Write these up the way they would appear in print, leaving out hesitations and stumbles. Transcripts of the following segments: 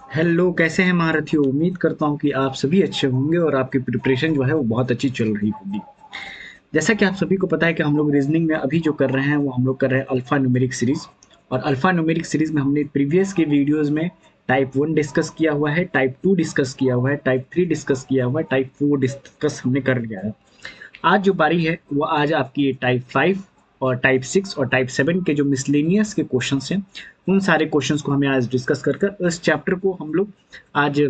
Hello, कैसे हैं महारथियों। उम्मीद करता हूँ कि आप सभी अच्छे होंगे और आपकी प्रिपरेशन जो है वो बहुत अच्छी चल रही होगी। जैसा कि आप सभी को पता है कि हम लोग रीजनिंग में अभी जो कर रहे हैं वो हम लोग कर रहे हैं अल्फा न्यूमेरिक सीरीज। और अल्फा न्यूमेरिक सीरीज में हमने प्रीवियस के वीडियोस में टाइप 1 डिस्कस किया हुआ है, टाइप 2 डिस्कस किया हुआ है, टाइप 3 डिस्कस किया हुआ है, टाइप 4 डिस्कस हमने कर लिया है। आज जो बारी है वो आज आपकी टाइप 5 और टाइप 6 और टाइप 7 के जो मिसलेनियस के क्वेश्चंस हैं, उन सारे क्वेश्चंस को हमें आज डिस्कस कर कर इस चैप्टर को हम लोग आज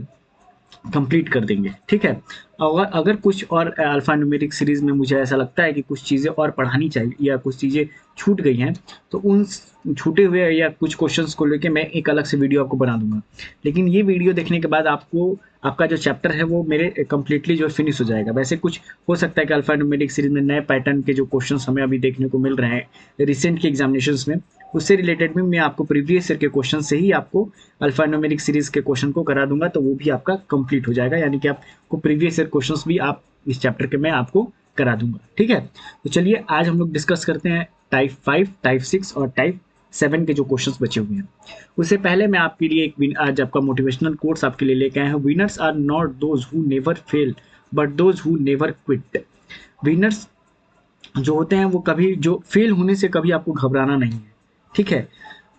कंप्लीट कर देंगे। ठीक है। और अगर कुछ और अल्फा न्यूमेरिक सीरीज में मुझे ऐसा लगता है कि कुछ चीज़ें और पढ़ानी चाहिए या कुछ चीज़ें छूट गई हैं, तो उन छूटे हुए या कुछ क्वेश्चंस को लेके मैं एक अलग से वीडियो आपको बना दूंगा। लेकिन ये वीडियो देखने के बाद आपको आपका जो चैप्टर है वो मेरे कंप्लीटली जो फिनिश हो जाएगा। वैसे कुछ हो सकता है कि अल्फा न्यूमेरिक सीरीज में नए पैटर्न के जो क्वेश्चंस हमें अभी देखने को मिल रहे हैं रिसेंट के एग्जामिनेशंस में, उससे रिलेटेड भी मैं आपको प्रीवियस ईयर के क्वेश्चन से ही आपको अल्फा न्यूमेरिक सीरीज के क्वेश्चन को करा दूंगा, तो वो भी आपका कंप्लीट हो जाएगा। यानी कि आपको प्रीवियस ईयर क्वेश्चंस भी आप इस चैप्टर के मैं आपको करा दूंगा। ठीक है। तो चलिए आज हम लोग डिस्कस करते हैं टाइप 5, टाइप 6 और टाइप 7 के जो क्वेश्चंस बचे हुए हैं। उससे पहले मैं आपके लिए एक आज आपका मोटिवेशनल कोर्स आपके लिए लेके आए हैं। Winners are not those who never fail but those who never quit. Winners जो होते हैं वो कभी जो फेल होने से कभी आपको घबराना नहीं है। ठीक है।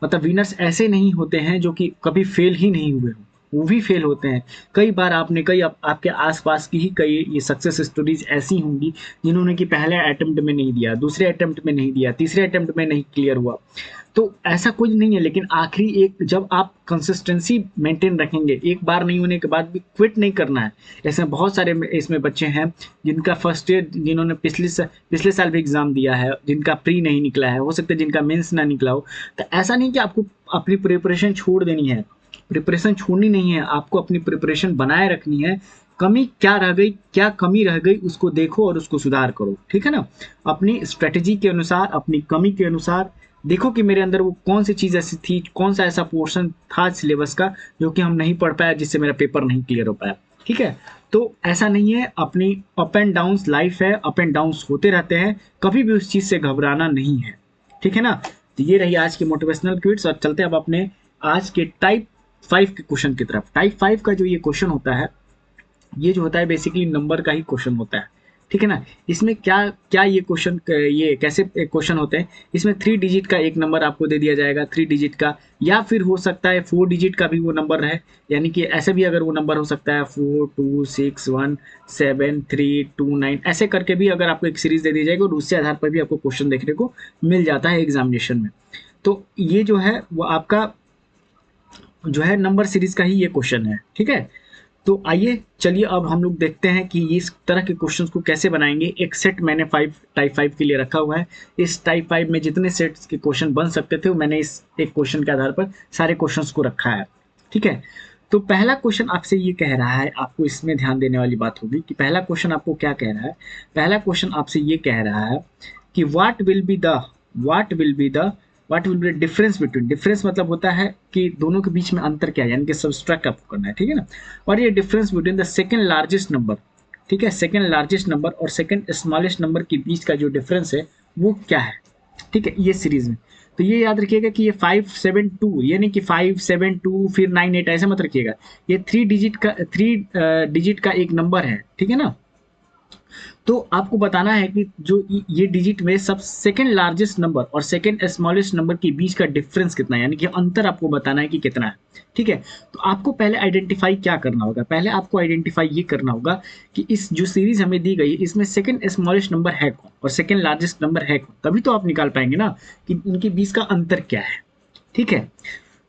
मतलब विनर्स ऐसे नहीं होते हैं जो कि कभी फेल ही नहीं हुए हों, वो भी फेल होते हैं। कई बार आपने कई आपके आसपास की ही कई ये सक्सेस स्टोरीज ऐसी होंगी जिन्होंने कि पहले अटेम्प्ट में नहीं दिया, दूसरे अटेम्प्ट में नहीं दिया, तीसरे अटेम्प्ट में नहीं क्लियर हुआ। तो ऐसा कुछ नहीं है, लेकिन आखिरी एक जब आप कंसिस्टेंसी मेंटेन रखेंगे, एक बार नहीं होने के बाद भी क्विट नहीं करना है। ऐसे बहुत सारे इसमें बच्चे हैं जिनका फर्स्ट ईयर, जिन्होंने पिछले साल भी एग्जाम दिया है, जिनका प्री नहीं निकला है, हो सकता है जिनका मेंस ना निकला हो। तो ऐसा नहीं कि आपको अपनी प्रिपरेशन छोड़ देनी है, प्रिपरेशन छोड़नी नहीं है, आपको अपनी प्रिपरेशन बनाए रखनी है। कमी क्या रह गई, क्या कमी रह गई, उसको देखो और उसको सुधार करो। ठीक है ना। अपनी स्ट्रेटेजी के अनुसार, अपनी कमी के अनुसार देखो कि मेरे अंदर वो कौन सी चीज़ ऐसी थी, कौन सा ऐसा पोर्शन था सिलेबस का जो कि हम नहीं पढ़ पाया, जिससे मेरा पेपर नहीं क्लियर हो पाया। ठीक है। तो ऐसा नहीं है, अपनी अप एंड डाउन्स लाइफ है, अप एंड डाउन्स होते रहते हैं, कभी भी उस चीज़ से घबराना नहीं है। ठीक है ना। तो ये रही आज की मोटिवेशनल क्विट्स और चलते हैं अब अपने आज के टाइप 5 के क्वेश्चन की तरफ। टाइप 5 का जो ये क्वेश्चन होता है, ये जो होता है बेसिकली नंबर का ही क्वेश्चन होता है। ठीक है ना। इसमें क्या क्या ये क्वेश्चन, ये कैसे क्वेश्चन होते हैं, इसमें 3 डिजिट का एक नंबर आपको दे दिया जाएगा, 3 डिजिट का, या फिर हो सकता है 4 डिजिट का भी वो नंबर रहे। यानी कि ऐसे भी अगर वो नंबर हो सकता है 4 2 6 1 7 3 2 9, ऐसे करके भी अगर आपको एक सीरीज दे दी जाएगी और उससे आधार पर भी आपको क्वेश्चन देखने को मिल जाता है एग्जामिनेशन में। तो ये जो है वो आपका जो है नंबर सीरीज का ही ये क्वेश्चन है। ठीक है। तो आइए चलिए अब हम लोग देखते हैं कि इस तरह के क्वेश्चंस को कैसे बनाएंगे। एक सेट मैंने टाइप 5 के लिए रखा हुआ है। इस टाइप 5 में जितने सेट्स के क्वेश्चन बन सकते थे मैंने इस एक क्वेश्चन के आधार पर सारे क्वेश्चंस को रखा है। ठीक है। तो पहला क्वेश्चन आपसे ये कह रहा है, आपको इसमें ध्यान देने वाली बात होगी कि पहला क्वेश्चन आपको क्या कह रहा है। पहला क्वेश्चन आपसे ये कह रहा है कि what will be the what will B difference between, difference मतलब होता है कि दोनों के बीच में अंतर क्या है, यानी कि सब्सट्रैक्ट आपको करना है। ठीक है ना। और ये difference between the second largest number, ठीक है, सेकंड लार्जेस्ट नंबर और सेकंड स्मॉलेस्ट नंबर के बीच का जो डिफरेंस है वो क्या है। ठीक है, ये सीरीज में। तो ये याद रखिएगा कि ये 572, ये नहीं कि 572 फिर 98, ऐसा मत रखिएगा। ये 3 डिजिट का एक नंबर है। ठीक है ना। तो आपको बताना है कि जो ये डिजिट में सब सेकंड लार्जेस्ट नंबर और सेकंड स्मॉलेस्ट नंबर के बीच का डिफरेंस कितना है, यानी कि अंतर आपको बताना है कि कितना है। ठीक है। तो आपको पहले आइडेंटिफाई क्या करना होगा, पहले आपको आइडेंटिफाई ये करना होगा कि इस जो सीरीज हमें दी गई इसमें सेकंड स्मॉलेस्ट नंबर है कौन और सेकंड लार्जेस्ट नंबर है कौन, तभी तो आप निकाल पाएंगे ना कि उनके बीच का अंतर क्या है। ठीक है।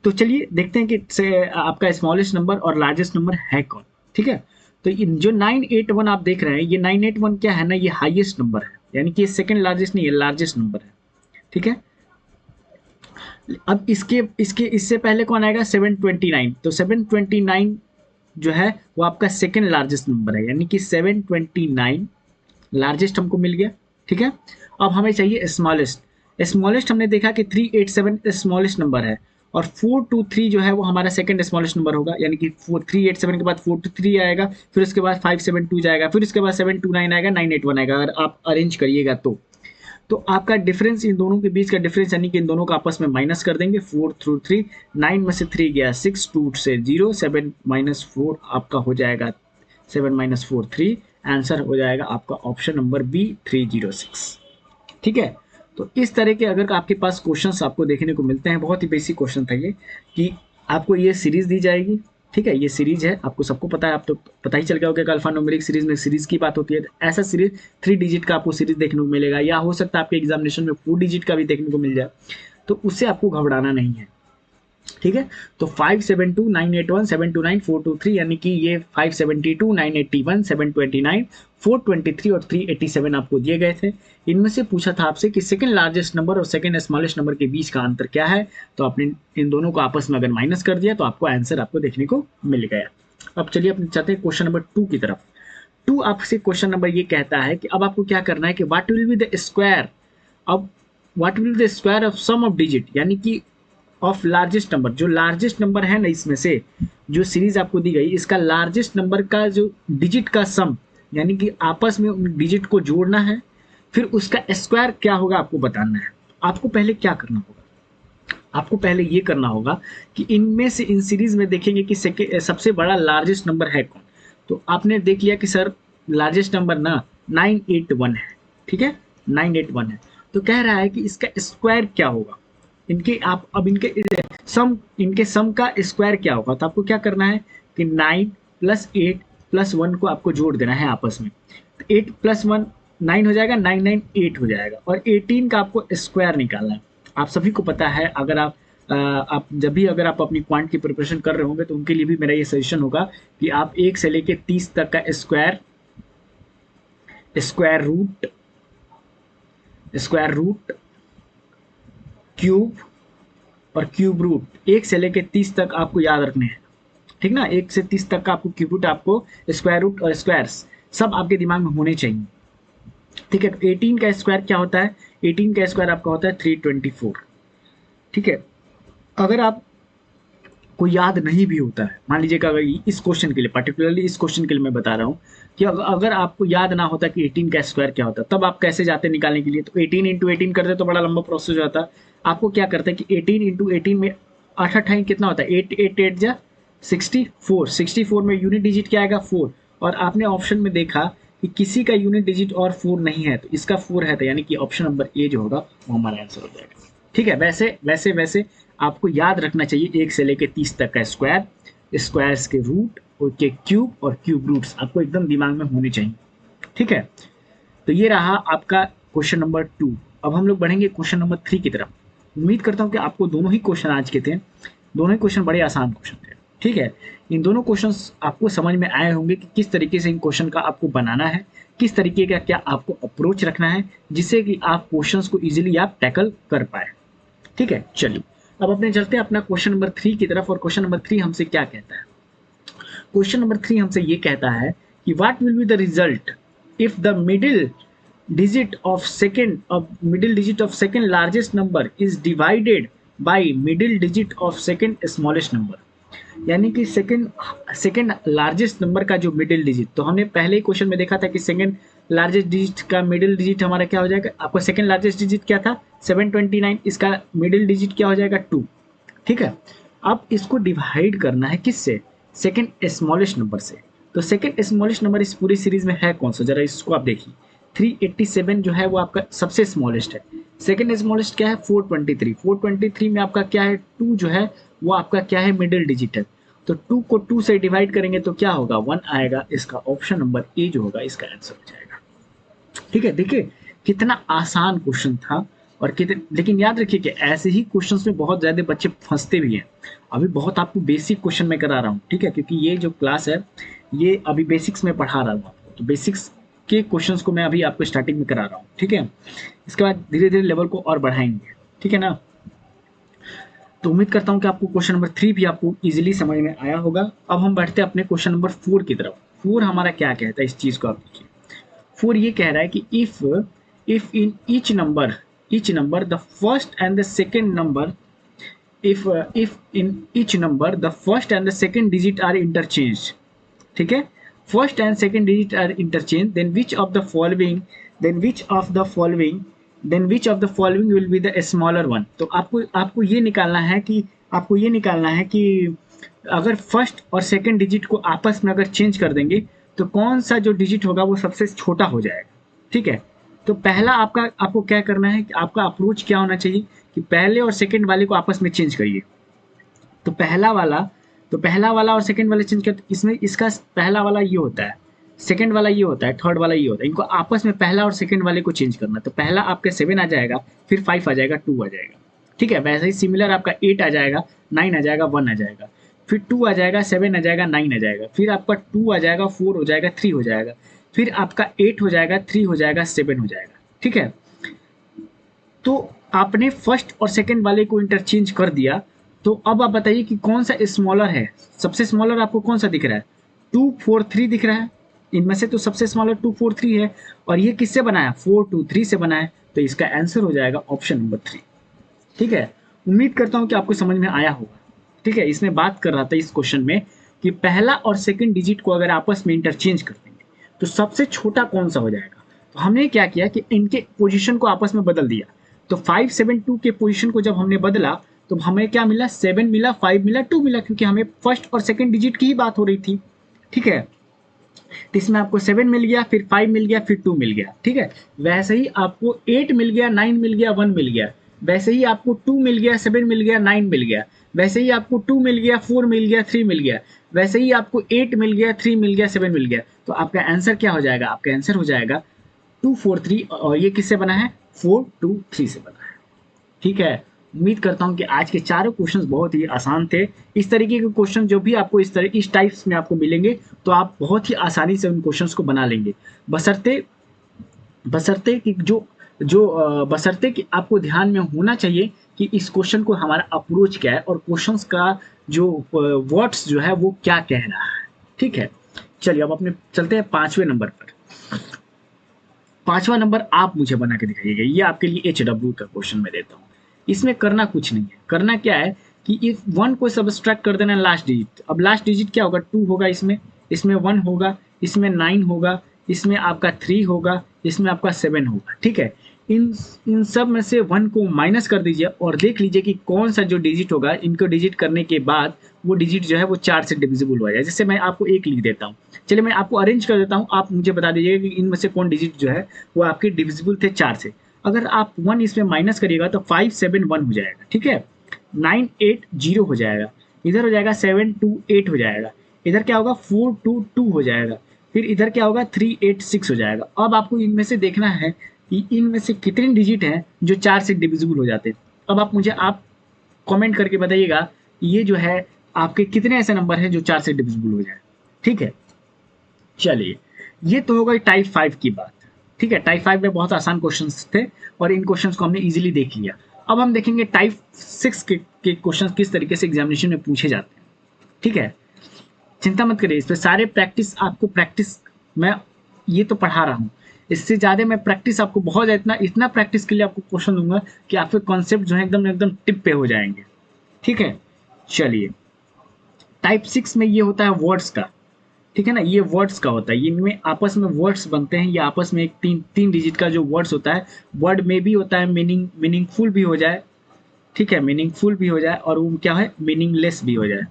तो चलिए देखते हैं कि आपका स्मॉलेस्ट नंबर और लार्जेस्ट नंबर है कौन। ठीक है। तो जो 981 आप देख रहे हैं, ये 981 क्या है ना, ये हाईएस्ट नंबर है, यानी कि ये सेकंड लार्जेस्ट नहीं है, लार्जेस्ट नंबर है। ठीक है। अब इसके इसके इससे पहले कौन आएगा, 729। तो 729 जो है वो आपका सेकंड लार्जेस्ट नंबर है, यानी कि 729 लार्जेस्ट हमको मिल गया। ठीक है। अब हमें चाहिए स्मॉलेस्ट। स्मॉलेस्ट हमने देखा कि 387 स्मॉलेस्ट नंबर है और 423 जो है वो हमारा सेकंड स्मॉलेस्ट नंबर होगा, यानी कि 387 के बाद 423 आएगा, फिर उसके बाद 572 जाएगा, फिर उसके बाद 729 आएगा, 981 आएगा, अगर आप अरेंज करिएगा तो। तो आपका डिफरेंस, इन दोनों के बीच का डिफरेंस यानी कि इन दोनों का आपस में माइनस कर देंगे। 4 थ्रू 3, 9 में से 3 गया 6, 2 से 0, 7 माइनस 4 आपका हो जाएगा 7 माइनस 4 3। आंसर हो जाएगा आपका ऑप्शन नंबर बी 306। ठीक है, तो इस तरह के अगर आपके पास क्वेश्चंस आपको देखने को मिलते हैं, बहुत ही बेसिक क्वेश्चन था ये, कि आपको ये सीरीज दी जाएगी। ठीक है, ये सीरीज है, आपको सबको पता है, आप तो पता ही चल गया होगा कि अल्फा न्यूमेरिक सीरीज में सीरीज की बात होती है। ऐसा सीरीज 3 डिजिट का आपको सीरीज देखने को मिलेगा, या हो सकता है आपके एग्जामिनेशन में 4 डिजिट का भी देखने को मिल जाए, तो उससे आपको घबराना नहीं है। ठीक है, तो 572 981 729 423 यानी कि ये 572 981 729 423 और 387 आपको दिए गए थे। इनमें से पूछा था आपसे कि सेकंड लार्जेस्ट नंबर और सेकंड स्मॉलेस्ट नंबर के बीच का अंतर क्या है, तो आपने इन दोनों को आपस में अगर माइनस कर दिया तो आपको आंसर आपको देखने को मिल गया। अब चलिए अपने चलते हैं क्वेश्चन नंबर 2 की तरफ। 2 आपसे क्वेश्चन नंबर ये कहता है कि अब आपको क्या करना है कि what will be the square, अब what will be the square of sum of digit, यानी कि ऑफ लार्जेस्ट नंबर, जो लार्जेस्ट नंबर है ना इसमें से, जो सीरीज आपको दी गई इसका लार्जेस्ट नंबर का जो डिजिट का सम, यानी कि आपस में उन डिजिट को जोड़ना है, फिर उसका स्क्वायर क्या होगा आपको बताना है। आपको पहले क्या करना होगा, आपको पहले ये करना होगा कि इनमें से इन सीरीज में देखेंगे कि सबसे बड़ा लार्जेस्ट नंबर है कौन। तो आपने देख लिया कि सर लार्जेस्ट नंबर ना 981 है। ठीक है, 981 है, तो कह रहा है कि इसका स्क्वायर क्या होगा। इनके आप अब इनके सम का स्क्वायर क्या होगा, तो आपको क्या करना है कि 9 प्लस 8 प्लस 1 को आपको जोड़ देना है आपस में। 8 प्लस 1 9 हो जाएगा, 9 9 8 हो जाएगा, और 18 का आपको स्क्वायर निकालना है। आप सभी को पता है, अगर आप जब भी अगर आप अपनी क्वांट की प्रिपरेशन कर रहे होंगे तो उनके लिए भी मेरा ये सजेशन होगा कि आप 1 से लेके 30 तक का स्क्वायर रूट क्यूब और क्यूब रूट 1 से लेके 30 तक आपको याद रखने हैं। ठीक ना, 1 से 30 तक का आपको क्यूब रूट, आपको स्क्वायर रूट और स्क्वायर्स सब आपके दिमाग में होने चाहिए। ठीक है, तो 18 का स्क्वायर क्या होता है, 18 का स्क्वायर आपका होता है 324। ठीक है, अगर आप को याद नहीं भी होता है, मान लीजिएगा अगर इस क्वेश्चन के लिए, पर्टिकुलरली इस क्वेश्चन के लिए मैं बता रहा हूँ कि अगर आपको याद ना होता कि 18 का स्क्वायर क्या होता, तब आप कैसे जाते निकालने के लिए, तो 18 इंटू 18 करते तो बड़ा लंबा प्रोसेस हो जाता। आपको क्या करते हैं कि 18 इंटू 18 में 8 कितना होता है, 8 8 8 जा 64, 64 में यूनिट डिजिट क्या आएगा 4, और आपने ऑप्शन में देखा कि किसी का यूनिट डिजिट और 4 नहीं है, तो इसका 4 है, तो यानी कि ऑप्शन नंबर ए जो होगा वो हमारा आंसर हो जाएगा। ठीक है, वैसे आपको याद रखना चाहिए 1 से लेके 30 तक का स्क्वायर, स्क्वायर्स के रूट, उसके क्यूब और क्यूब रूट्स आपको एकदम दिमाग में होने चाहिए। ठीक है, तो ये रहा आपका क्वेश्चन नंबर 2। अब हम लोग बढ़ेंगे क्वेश्चन नंबर 3 की तरफ। उम्मीद करता हूँ कि आपको दोनों ही क्वेश्चन आज के थे, दोनों ही क्वेश्चन बड़े आसान क्वेश्चन थे। ठीक है, इन दोनों क्वेश्चंस आपको समझ में आए होंगे कि किस तरीके से इन क्वेश्चन का आपको बनाना है, किस तरीके का क्या आपको अप्रोच रखना है, जिससे कि आप क्वेश्चंस को इजीली आप टैकल कर पाए। ठीक है, चलिए अब अपने चलते हैं अपना क्वेश्चन नंबर 3 की तरफ। और क्वेश्चन नंबर 3 हमसे क्या कहता है, क्वेश्चन नंबर 3 हमसे ये कहता है कि what will be the result if the middle digit of second largest number is divided by middle digit of second smallest number. यानी कि सेकंड लार्जेस्ट नंबर का जो मिडिल डिजिट, तो हमने पहले ही क्वेश्चन में देखा था कि सेकंड लार्जेस्ट डिजिट का मिडिल डिजिट हमारा क्या हो जाएगा, आपको सेकंड लार्जेस्ट डिजिट क्या था 729, इसका मिडिल डिजिट क्या हो जाएगा 2। ठीक है, अब इसको डिवाइड करना है किससे, सेकंड स्मॉलेस्ट नंबर से। तो सेकंड स्मॉलेस्ट नंबर इस पूरी सीरीज में है कौन सा, जरा इसको आप देखिए। 387 जो है वो आपका सबसे स्मॉलेस्ट है। सेकंड स्मॉलेस्ट क्या है 423, 423 में आपका क्या है 2 जो है वो आपका क्या है मिडिल डिजिट है। तो 2 को 2 से डिवाइड करेंगे तो क्या होगा 1 आएगा, इसका ऑप्शन नंबर ए जो होगा इसका आंसर हो जाएगा। ठीक है, देखिए कितना आसान क्वेश्चन था, और कितने, लेकिन याद रखिए कि ऐसे ही क्वेश्चंस में बहुत ज्यादा बच्चे फंसते भी हैं। अभी बहुत आपको बेसिक क्वेश्चन में करा रहा हूँ। ठीक है, क्योंकि ये जो क्लास है ये अभी बेसिक्स में पढ़ा रहा हूँ आपको, तो बेसिक्स के क्वेश्चंस को मैं अभी आपको स्टार्टिंग में करा रहा हूँ। ठीक है, इसके बाद धीरे धीरे लेवल को और बढ़ाएंगे। ठीक है ना, तो उम्मीद करता हूँ कि आपको क्वेश्चन नंबर 3 भी आपको इजीली समझ में आया होगा। अब हम बढ़ते हैं अपने क्वेश्चन नंबर 4 की तरफ। 4 हमारा क्या कहता है, इस चीज को आप देखिए। 4 ये कह रहा है कि if in each number the first and the second number if in each number the first and the second digit are interchanged, ठीक है, first and second digit are interchanged, then which of the following then which of the following will be the smaller one. तो आपको आपको ये निकालना है कि अगर फर्स्ट और सेकंड डिजिट को आपस में अगर चेंज कर देंगे तो कौन सा जो डिजिट होगा वो सबसे छोटा हो जाएगा। ठीक है, तो पहला आपको क्या करना है कि आपका अप्रोच क्या होना चाहिए कि पहले और सेकंड वाले को आपस में चेंज करिए। तो पहला वाला और सेकंड वाला चेंज करते, इसमें इसका पहला वाला ये होता है, सेकंड वाला ये होता है, थर्ड वाला ये होता है। इनको आपस में पहला और सेकंड वाले को चेंज करना। तो पहला आपका 7 आ जाएगा, फिर 5 आ जाएगा, 2 आ जाएगा। ठीक है, वैसे ही सिमिलर आपका 8 आ जाएगा, 9 आ जाएगा, 1 आ जाएगा, फिर 2 आ जाएगा, 7 आ जाएगा, 9 आ जाएगा, फिर आपका 2 आ जाएगा, 4 हो जाएगा, 3 हो जाएगा, फिर आपका 8 हो जाएगा, 3 हो जाएगा, 7 हो जाएगा। ठीक है, तो आपने फर्स्ट और सेकंड वाले को इंटरचेंज कर दिया। तो अब आप बताइए कि कौन सा स्मॉलर है। सबसे स्मॉलर आपको कौन सा दिख रहा है? 2 4 3 दिख रहा है। इनमें से तो सबसे स्मॉलर 2 4 3 है, और ये किससे बना है? 4 2 3 से बना है। तो इसका आंसर हो जाएगा ऑप्शन नंबर 3। ठीक है, उम्मीद करता हूं कि आपको समझ में आया होगा। ठीक है, इसमें बात कर रहा था इस क्वेश्चन में कि पहला और सेकंड डिजिट को अगर आपस में इंटरचेंज कर देंगे तो सबसे छोटा कौन सा हो जाएगा। तो हमने क्या किया कि इनके पोजीशन को आपस में बदल दिया। तो 5 7 2 के पोजीशन को जब हमने बदला तो हमें क्या मिला? 7 मिला, 5 मिला, 2 मिला, क्योंकि हमें फर्स्ट और सेकंड डिजिट की ही बात हो रही थी। ठीक है, तो इसमें आपको 7 मिल गया, फिर 5 मिल गया, फिर 2 मिल गया। ठीक है, वैसे ही आपको 8 मिल गया, 9 मिल गया, 1 मिल गया। वैसे ही आपको 2 मिल गया, 7 मिल गया, 9 मिल गया। वैसे ही आपको 2 मिल गया, 4 मिल गया, 3 मिल गया। वैसे ही आपको 8 मिल गया, 3 मिल गया, 7 मिल गया। तो आपका आंसर क्या हो जाएगा? आपका आंसर हो जाएगा 2 4 3, और ये किससे बना है? 4 2 3 से बना है। ठीक है, उम्मीद करता हूं कि आज के चारों क्वेश्चंस बहुत ही आसान थे। इस तरीके के क्वेश्चन जो भी आपको इस टाइप्स में आपको मिलेंगे तो आप बहुत ही आसानी से उन क्वेश्चंस को बना लेंगे। बशर्ते बशर्ते कि बशर्ते कि आपको ध्यान में होना चाहिए कि इस क्वेश्चन को हमारा अप्रोच क्या है और क्वेश्चंस का जो वर्ड्स जो है वो क्या कह रहा है। ठीक है, चलिए अब अपने चलते हैं 5वें नंबर पर। 5वां नंबर आप मुझे बना के दिखाइएगा। ये आपके लिए HW का क्वेश्चन मैं देता हूँ। इसमें करना कुछ नहीं है, करना क्या है कि इस 1 को सब्सट्रैक्ट कर देना लास्ट डिजिट। अब लास्ट डिजिट क्या होगा? 2 होगा, इसमें 1 होगा, इसमें 9 होगा, इसमें आपका 3 होगा, इसमें आपका 7 होगा। ठीक है, इन सब में से 1 को माइनस कर दीजिए और देख लीजिए कि कौन सा जो डिजिट होगा, इनको डिजिट करने के बाद वो डिजिट जो है वो 4 से डिविजिबल हो जाए। जैसे मैं आपको 1 लिख देता हूँ। चलिए मैं आपको अरेंज कर देता हूँ, आप मुझे बता दीजिएगा कि इनमें से कौन डिजिट जो है वो आपके डिविजिबल थे 4 से। अगर आप 1 इसमें माइनस करिएगा तो 5 7 1 हो जाएगा। ठीक है, 9 8 0 हो जाएगा, इधर हो जाएगा 7 2 8 हो जाएगा, इधर क्या होगा 4 2 2 हो जाएगा, फिर इधर क्या होगा 3 8 6 हो जाएगा। अब आपको इनमें से देखना है कि इनमें से कितने डिजिट हैं जो 4 से डिविजिबल हो जाते हैं। अब आप कमेंट करके बताइएगा ये जो है आपके कितने ऐसे नंबर हैं जो 4 से डिविजिबल हो जाए। ठीक है, चलिए ये तो हो गई टाइप 5 की बात। ठीक है, टाइप 5 में बहुत आसान क्वेश्चंस थे और इन क्वेश्चंस को हमने इजीली देख लिया। अब हम देखेंगे टाइप 6 के क्वेश्चंस किस तरीके से एग्जामिनेशन में पूछे जाते हैं। ठीक है, चिंता मत करिए, इस पर सारे प्रैक्टिस मैं ये तो पढ़ा रहा हूँ, इससे ज़्यादा मैं प्रैक्टिस आपको बहुत इतना प्रैक्टिस के लिए आपको क्वेश्चन दूंगा कि आपके कॉन्सेप्ट जो है एकदम एकदम टिप पे हो जाएंगे। ठीक है, चलिए टाइप 6 में ये होता है वर्ड्स का। ठीक है ना, ये वर्ड्स का होता है, इनमें आपस में वर्ड्स बनते हैं, ये आपस में एक तीन डिजिट का जो वर्ड्स होता है, वर्ड में भी होता है मीनिंगफुल भी हो जाए। ठीक है, मीनिंगफुल भी हो जाए और वो क्या है मीनिंगलेस भी हो जाए।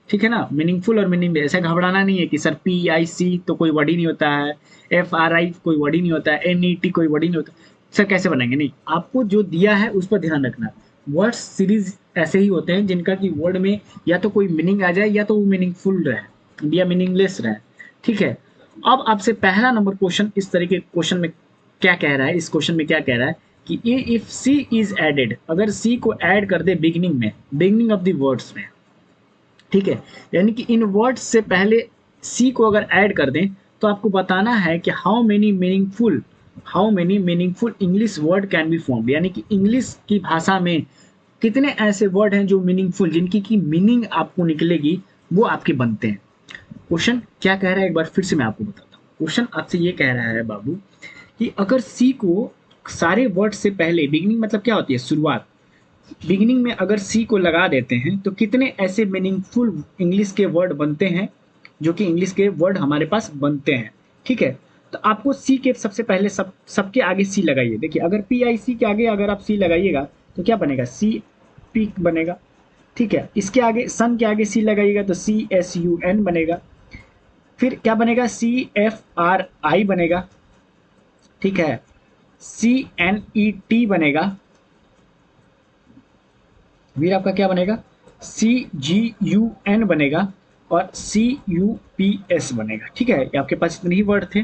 ठीक है ना, मीनिंगफुल और मीनिंगलेस। ऐसा घबराना नहीं है कि सर PIC तो कोई वर्ड ही नहीं होता है, FRI कोई वर्ड ही नहीं होता है, NET कोई वर्ड ही नहीं होता, सर कैसे बनाएंगे? नहीं, आपको जो दिया है उस पर ध्यान रखना। वर्ड्स सीरीज ऐसे ही होते हैं जिनका कि वर्ड में या तो कोई मीनिंग आ जाए या तो वो मीनिंगफुल रहे या मीनिंगलेस रहे। ठीक है, अब आपसे पहला नंबर क्वेश्चन इस तरीके क्वेश्चन में क्या कह रहा है, इस क्वेश्चन में क्या कह रहा है कि इफ C इज एडेड, अगर C को ऐड कर दे बिगिनिंग ऑफ द वर्ड्स में। ठीक है, यानी कि इन वर्ड्स से पहले C को अगर ऐड कर दें तो आपको बताना है कि how many meaningful English word can be formed, यानी कि इंग्लिश की भाषा में कितने ऐसे वर्ड हैं जो मीनिंगफुल, जिनकी की मीनिंग आपको निकलेगी वो आपके बनते हैं। क्वेश्चन क्या कह रहा है एक बार फिर से मैं आपको बताता हूँ। क्वेश्चन आपसे ये कह रहा है बाबू कि अगर C को सारे वर्ड से पहले, बिगिनिंग मतलब क्या होती है? शुरुआत। बिगिनिंग में अगर C को लगा देते हैं तो कितने ऐसे मीनिंगफुल इंग्लिश के वर्ड बनते हैं, जो कि इंग्लिश के वर्ड हमारे पास बनते हैं। ठीक है, तो आपको सी के सबसे पहले सबके आगे सी लगाइए। देखिए अगर पी आई सी के आगे अगर आप सी लगाइएगा तो क्या बनेगा, सी पी बनेगा। ठीक है, इसके आगे सन के आगे सी लगाइएगा तो सी एस यू एन बनेगा। फिर क्या बनेगा, सी एफ आर आई बनेगा। ठीक है, सी एन ई टी बनेगा। फिर आपका क्या बनेगा, सी जी यू एन बनेगा और सी यू पी एस बनेगा। ठीक है, ये आपके पास इतने ही वर्ड थे।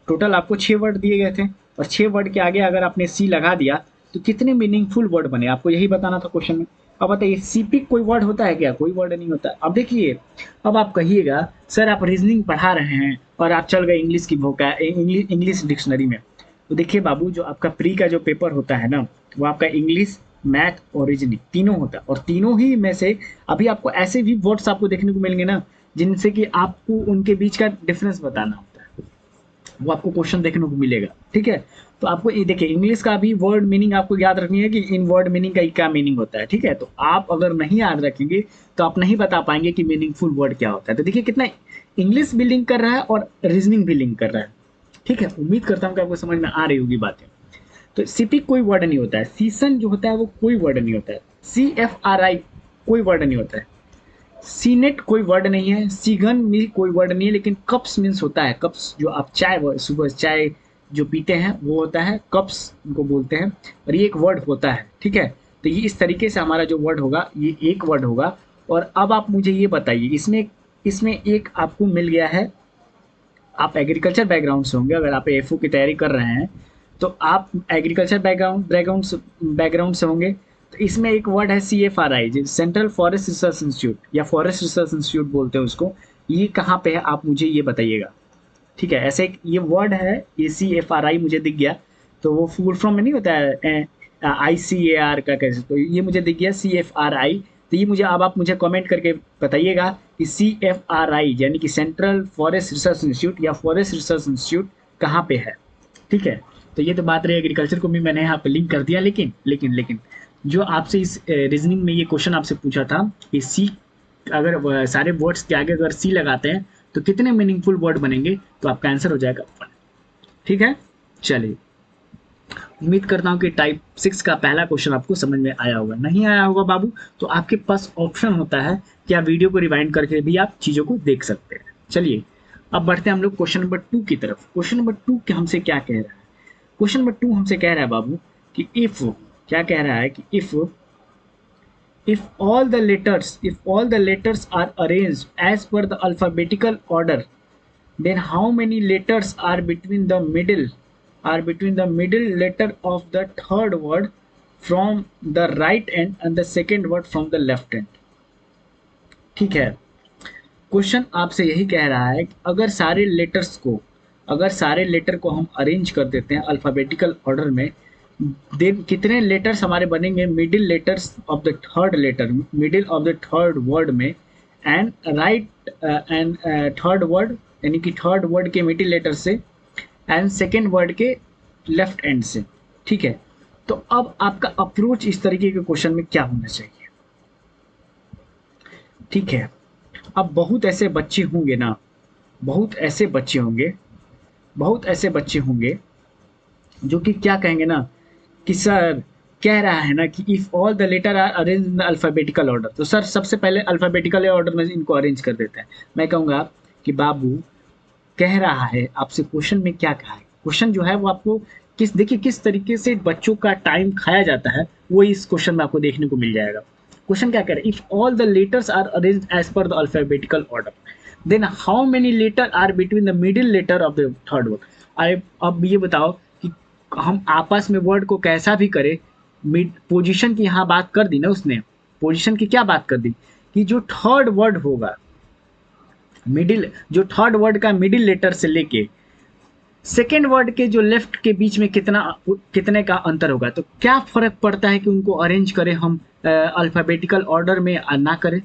टोटल आपको 6 वर्ड दिए गए थे और 6 वर्ड के आगे अगर आपने सी लगा दिया तो कितने मीनिंगफुल वर्ड बने, आपको यही बताना था क्वेश्चन में। अब बताइए सीपी कोई वर्ड होता है क्या, कोई वर्ड नहीं होता। अब देखिए, अब आप कहिएगा सर आप रीजनिंग पढ़ा रहे हैं और आप चल गए इंग्लिश की इंग्लिश डिक्शनरी में। तो देखिए बाबू, जो आपका प्री का जो पेपर होता है ना, वो आपका इंग्लिश, मैथ और रीजनिंग तीनों होता है। और तीनों ही में से अभी आपको ऐसे भी वर्ड्स आपको देखने को मिलेंगे ना, जिनसे कि आपको उनके बीच का डिफरेंस बताना होता है, वो आपको क्वेश्चन देखने को मिलेगा। ठीक है, तो आपको ये देखिए इंग्लिश का भी वर्ड मीनिंग आपको याद रखनी है कि इन वर्ड मीनिंग का क्या मीनिंग होता है। ठीक है, तो आप अगर नहीं याद रखेंगे तो आप नहीं बता पाएंगे कि मीनिंगफुल वर्ड क्या होता है। तो देखिए कितना इंग्लिश भी लिंक कर रहा है और रीजनिंग भी लिंक कर रहा है। ठीक है, उम्मीद करता हूँ कि आपको समझ में आ रही होगी बातें। तो सीपी कोई वर्ड नहीं होता है, सीसन जो होता है वो कोई वर्ड नहीं होता है, सी एफ आर आई कोई वर्ड नहीं होता है, सीनेट कोई वर्ड नहीं है, सीगन भी कोई वर्ड नहीं है। लेकिन कप्स मीन्स होता है, कप्स जो आप चाय सुबह चाय जो पीते हैं वो होता है, कप्स उनको बोलते हैं और ये एक वर्ड होता है। ठीक है, तो ये इस तरीके से हमारा जो वर्ड होगा ये एक वर्ड होगा। और अब आप मुझे ये बताइए, इसमें इसमें एक आपको मिल गया है, आप एग्रीकल्चर बैकग्राउंड से होंगे, अगर आप एफ की तैयारी कर रहे हैं तो आप एग्रीकल्चर बैकग्राउंड से होंगे। तो इसमें एक वर्ड है C F R I, central forest research institute या फॉरेस्ट रिसर्च इंस्टीट्यूट बोलते हैं उसको। ये कहाँ पे है आप मुझे ये बताइएगा। ठीक है, ऐसे ये वर्ड है, ए सी एफ आर आई मुझे दिख गया, तो वो फुल फॉर्म में नहीं होता है आई सी ए आर का कैसे, तो ये मुझे दिख गया सी एफ आर आई। तो ये मुझे अब आप मुझे कमेंट करके बताइएगा कि सी एफ आर आई यानी कि सेंट्रल फॉरेस्ट रिसर्च इंस्टीट्यूट या फॉरेस्ट रिसर्च इंस्टीट्यूट कहाँ पे है। ठीक है, तो ये तो बात रही एग्रीकल्चर को भी मैंने यहाँ पे लिंक कर दिया। लेकिन लेकिन लेकिन जो आपसे इस रीजनिंग में ये क्वेश्चन आपसे पूछा था कि सी, अगर सारे वर्ड्स के आगे अगर सी लगाते हैं तो कितने मीनिंगफुल वर्ड बनेंगे, तो आपका आंसर हो जाएगा 1। ठीक है, चलिए उम्मीद करता हूँ कि टाइप 6 का पहला क्वेश्चन आपको समझ में आया होगा। नहीं आया होगा बाबू तो आपके पास ऑप्शन होता है कि आप वीडियो को रिवाइंड करके भी आप चीज़ों को देख सकते हैं। चलिए अब बढ़ते हैं हम लोग क्वेश्चन नंबर 2 की तरफ। क्वेश्चन नंबर 2 के हमसे क्या कह रहा है, क्वेश्चन नंबर 2 हमसे कह रहा है बाबू कि इफ, क्या कह रहा है कि if all the letters are arranged as per the alphabetical order, then how many letters are between the middle letter of the third word from the right end and the second word from the left end। ठीक है, question आपसे यही कह रहा है कि अगर सारे लेटर को हम अरेंज कर देते हैं अल्फ़ाबेटिकल ऑर्डर में, देन कितने लेटर्स हमारे बनेंगे middle letters of the third word में, एंड थर्ड वर्ड यानी कि थर्ड वर्ड के मिडिल लेटर से एंड सेकेंड वर्ड के लेफ्ट एंड से। ठीक है, तो अब आपका अप्रोच इस तरीके के क्वेश्चन में क्या होना चाहिए। ठीक है, अब बहुत ऐसे बच्चे होंगे जो कि क्या कहेंगे ना कि सर कह रहा है ना कि if all the letter are arrange in the alphabetical order, तो सर सबसे पहले अल्फाबेटिकल ऑर्डर में इनको अरेंज कर देते हैं। मैं कहूँगा कि बाबू कह रहा है आपसे क्वेश्चन में क्या कहा है, क्वेश्चन जो है वो आपको किस तरीके से बच्चों का टाइम खाया जाता है वो इस क्वेश्चन में आपको देखने को मिल जाएगा। क्वेश्चन क्या कह रहा है, if all the letters are arrange as per the alphabetical order then how many letter are between the middle letter of the third word. अरे अब ये बताओ कि हम आपस में वर्ड को कैसा भी करें, पोजीशन की यहाँ बात कर दी ना उसने, पोजीशन की क्या बात कर दी कि जो थर्ड वर्ड होगा जो थर्ड वर्ड का मिडिल लेटर से लेके सेकेंड वर्ड के जो लेफ्ट के बीच में कितने का अंतर होगा। तो क्या फर्क पड़ता है कि उनको अरेंज करें हम अल्फाबेटिकल ऑर्डर में ना करें।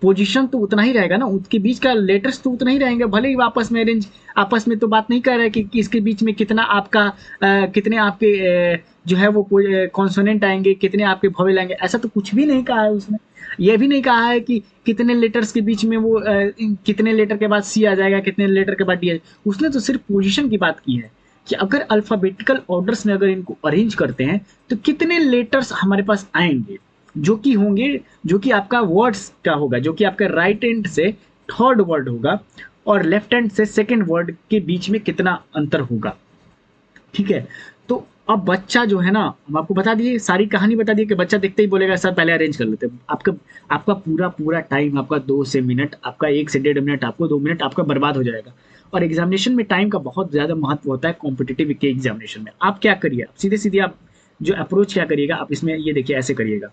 पोजीशन तो उतना ही रहेगा ना, उसके बीच का लेटर्स तो उतना ही रहेंगे, भले ही आपस में अरेंज, आपस में तो बात नहीं कर रहा है कि इसके बीच में कितना आपका कितने आपके जो है वो कॉन्सोनेंट आएंगे, कितने आपके वोवेल आएंगे, ऐसा तो कुछ भी नहीं कहा है उसने। ये भी नहीं कहा है कि कितने लेटर्स के बीच में वो कितने लेटर के बाद सी आ जाएगा, कितने लेटर के बाद डी आ जाएगा। उसने तो सिर्फ पोजीशन की बात की है कि अगर अल्फाबेटिकल ऑर्डर्स में अगर इनको अरेंज करते हैं तो कितने लेटर्स हमारे पास आएंगे, जो कि होंगे, जो कि आपका वर्ड्स का होगा, जो कि आपका राइट हैंड से थर्ड वर्ड होगा और लेफ्ट हैंड से सेकंड वर्ड के बीच में कितना अंतर होगा। ठीक है, तो अब बच्चा जो है ना, हम आपको बता दिए, सारी कहानी बता दी कि बच्चा देखते ही बोलेगा सर पहले अरेंज कर लेते हैं। आपका आपका पूरा पूरा टाइम, आपका 2 से मिनट, आपका 1 से 1.5 मिनट, आपको 2 मिनट आपका बर्बाद हो जाएगा। और एग्जामिनेशन में टाइम का बहुत ज़्यादा महत्व होता है कॉम्पिटिटिव के एग्जामिनेशन में। आप क्या करिए, आप सीधे सीधे आप जो अप्रोच क्या करिएगा, आप इसमें ये देखिए ऐसे करिएगा,